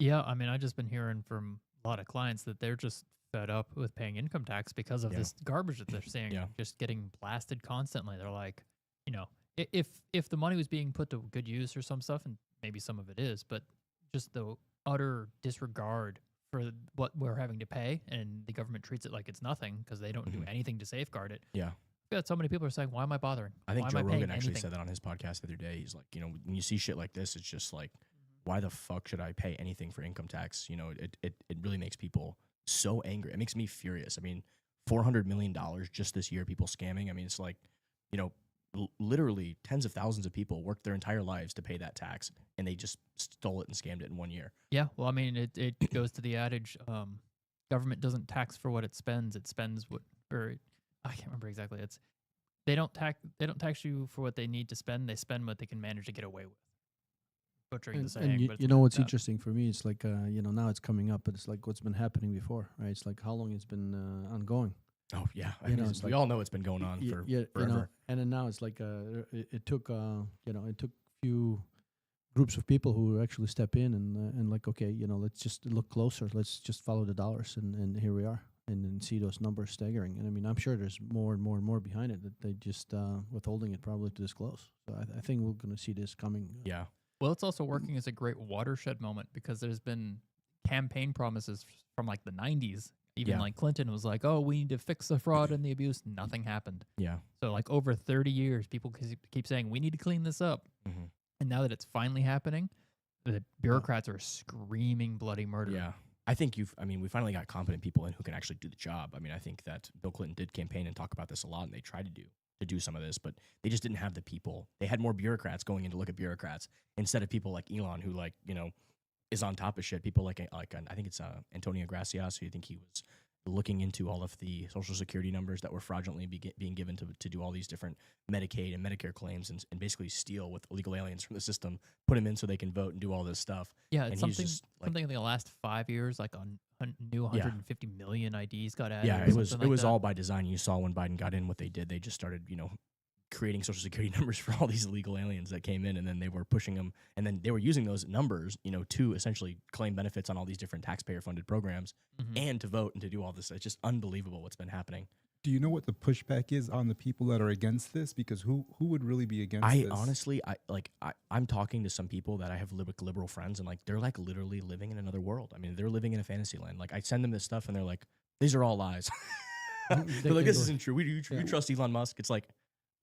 Yeah, I mean, I just been hearing from a lot of clients that they're just fed up with paying income tax because of Yeah. this garbage that they're seeing, Yeah. just getting blasted constantly. They're like, you know, if the money was being put to good use or some stuff, and maybe some of it is, but just the utter disregard for what we're having to pay, and the government treats it like it's nothing because they don't do Mhm. anything to safeguard it. Yeah. I've got so many people are saying, "Why am I bothering? I think Why am Joe I paying Rogan actually anything?" said that on his podcast the other day. He's like, when you see shit like this, it's just like, Mhm. why the fuck should I pay anything for income tax? It really makes people so angry. It makes me furious. I mean, $400 million just this year, people scamming. I mean, it's like, you know, literally tens of thousands of people worked their entire lives to pay that tax, and they just stole it and scammed it in 1 year. Yeah, well, I mean, it goes to the adage, government doesn't tax for what it spends. It spends what, or I can't remember exactly. It's they don't tax you for what they need to spend. They spend what they can manage to get away with. Butchering the And saying, but it's you know something like what's that. interesting for me? It's like now it's coming up, but it's like what's been happening before, right? It's like how long it's been ongoing. Oh yeah, I You mean, know, it's we like- all know it's been going on for forever. and then now it's like it took it took few groups of people who actually step in and like, okay, let's just look closer, let's just follow the dollars, and here we are, and see those numbers staggering. And I mean, I'm sure there's more and more and more behind it that they just withholding it probably to disclose. So I think we're going to see this coming. Yeah, Well, it's also working as a great watershed moment because there's been campaign promises from like the 90s. Even Yeah. like Clinton was like, "Oh, we need to fix the fraud and the abuse." Nothing happened. yeah. So like over 30 years, people keep saying we need to clean this up. Mhm. And now that it's finally happening, the bureaucrats are screaming bloody murder. Yeah. I think we finally got competent people in who can actually do the job. I mean, I think that Bill Clinton did campaign and talk about this a lot, and they tried to do some of this, but they just didn't have the people. They had more bureaucrats going in to look at bureaucrats instead of people like Elon, who is on top of shit. People like I think it's Antonio Gracias, who I think he was looking into all of the Social Security numbers that were fraudulently being given to do all these different Medicaid and Medicare claims and basically steal with illegal aliens from the system, put them in so they can vote and do all this stuff. Yeah, And it's he's something just, like- something in the last 5 years, like on new 150 million IDs got added. Yeah, or it was something like that. all by design. You saw when Biden got in what they did. They just started, creating Social Security numbers for all these illegal aliens that came in, and then they were pushing them, and then they were using those numbers, to essentially claim benefits on all these different taxpayer-funded programs Mhm. and to vote and to do all this. It's just unbelievable what's been happening. Do you know what the pushback is on the people that are against this? Because who would really be against this? Honestly, I'm talking to some people that I have liberal friends, and like they're like literally living in another world. I mean, they're living in a fantasy land. Like I send them this stuff, and they're like, "These are all lies." They're like, "This isn't true. You trust Elon Musk?" It's like,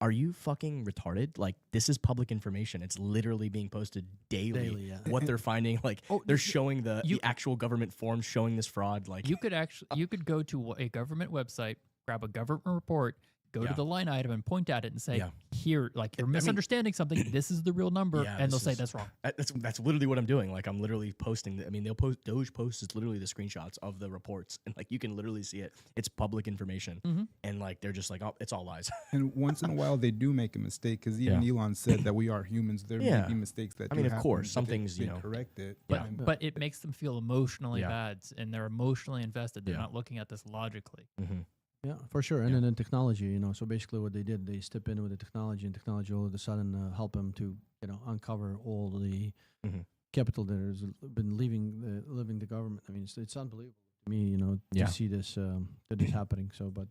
are you fucking retarded? Like, this is public information. It's literally being posted daily. yeah. What they're finding, like, Oh, they're showing the you- actual government forms showing this fraud. Like, You could go to a government website, grab a government report, go Yeah. to the line item and point at it and say, Yeah. "Here, like you're I mean- misunderstanding something. This is the real number," Yeah, and they'll this say is- that's wrong. that's literally what I'm doing. Like, I'm literally posting. They'll post Doge posts is literally the screenshots of the reports, and like you can literally see it. It's public information, Mhm. and like they're just like, oh, it's all lies. And once in a while, they do make a mistake because even Elon said that we are humans. There Yeah. may be mistakes that I do mean, of happen, course, but some they- things, they you know. correct it. But Yeah. but it makes them feel emotionally Yeah. bad, and they're emotionally invested. They're Yeah. not looking at this logically. Mm-hmm. Yeah, for sure. And Yeah. then technology, so basically what they did, they step in with the technology, and technology all of a sudden help them to, uncover all the Mhm. capital that has been leaving the government. I mean, it's unbelievable to me, to Yeah. see this that is happening. So, but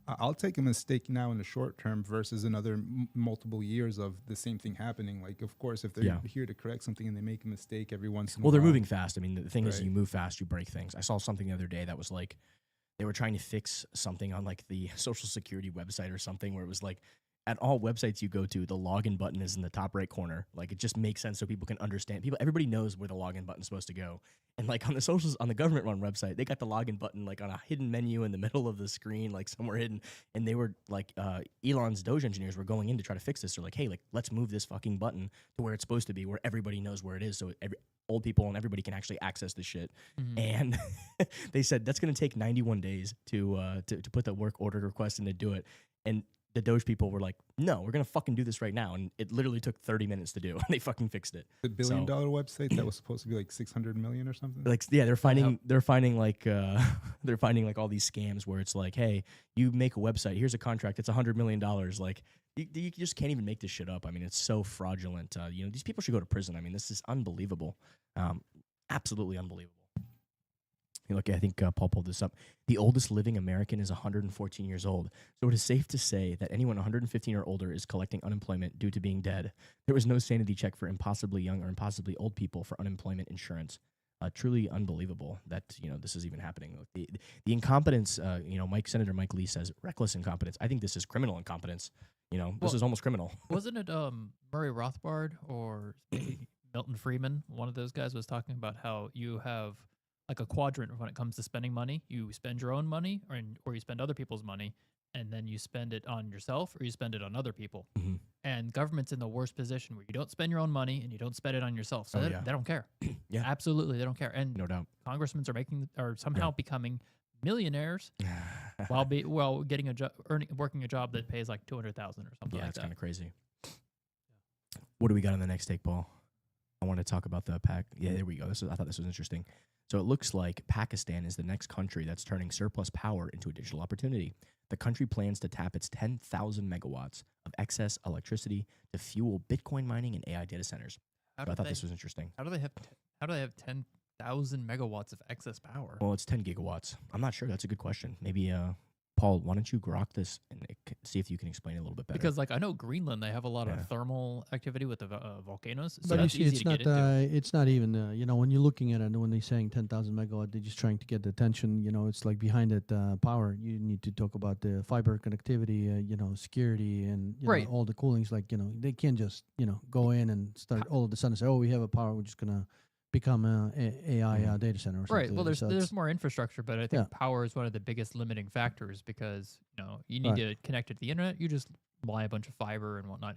I'll take a mistake now in the short term versus another multiple years of the same thing happening. Like, of course, if they're Yeah. here to correct something and they make a mistake every once in a Well, while. they're moving fast. I mean, the thing is, Right. you move fast, you break things. I saw something the other day that was like, they were trying to fix something on like the Social Security website or something where it was like, at all websites you go to, the login button is in the top right corner. Like, it just makes sense so people can understand. Everybody knows where the login button's supposed to go. And like on the government run website, they got the login button like on a hidden menu in the middle of the screen, like somewhere hidden. And they were like, Elon's Doge engineers were going in to try to fix this. They're like, hey, like, let's move this fucking button to where it's supposed to be, where everybody knows where it is. So old people and everybody can actually access the shit. Mhm. And they said that's going to take 91 days to put the work order request in to do it. And the Doge people were like, no, we're going to fucking do this right now. And it literally took 30 minutes to do. And they fucking fixed it. The billion-dollar website that was supposed to be like 600 million or something. Like, yeah, they're finding like they're finding like all these scams where it's like, hey, you make a website, here's a contract, it's $100 million. Like, you just can't even make this shit up. I mean, it's so fraudulent. These people should go to prison. I mean, this is unbelievable. Absolutely unbelievable. Look, I think Paul pulled this up. The oldest living American is 114 years old. So it is safe to say that anyone 115 or older is collecting unemployment due to being dead. There was no sanity check for impossibly young or impossibly old people for unemployment insurance. Truly unbelievable that this is even happening. Look, the incompetence. Senator Mike Lee says reckless incompetence. I think this is criminal incompetence. This is almost criminal. Wasn't it Murray Rothbard or maybe Milton Friedman? One of those guys was talking about how you have like a quadrant when it comes to spending money. You spend your own money or you spend other people's money, and then you spend it on yourself or you spend it on other people. Mm-hmm. And government's in the worst position where you don't spend your own money and you don't spend it on yourself. So they don't care. Yeah. Absolutely, they don't care. And No doubt. congressmen are somehow becoming millionaires while getting a job, working a job that pays like $200,000 or something like that. Yeah, it's kind of crazy. What do we got on the next take, Paul? I want to talk about the pack. Yeah, there we go. I thought this was interesting. So it looks like Pakistan is the next country that's turning surplus power into a digital opportunity. The country plans to tap its 10,000 megawatts of excess electricity to fuel Bitcoin mining and AI data centers. So I thought this was interesting. How do they have 10,000 megawatts of excess power? Well, it's 10 gigawatts. I'm not sure. That's a good question. Maybe, Paul, why don't you grok this and see if you can explain it a little bit better? Because I know Greenland, they have a lot of thermal activity with the volcanoes. So But that's you see, easy to get into. it's not even, when you're looking at it, when they're saying 10,000 megawatt, they're just trying to get the attention. It's like behind it, power. You need to talk about the fiber connectivity, security, and all the coolings. Like, they can't just, go in and start all of a sudden say, oh, we have a power, we're just going to become a AI data center or something. Right. Well, So there's more infrastructure, but I think power is one of the biggest limiting factors because you need to connect it to the internet. You just buy a bunch of fiber and whatnot.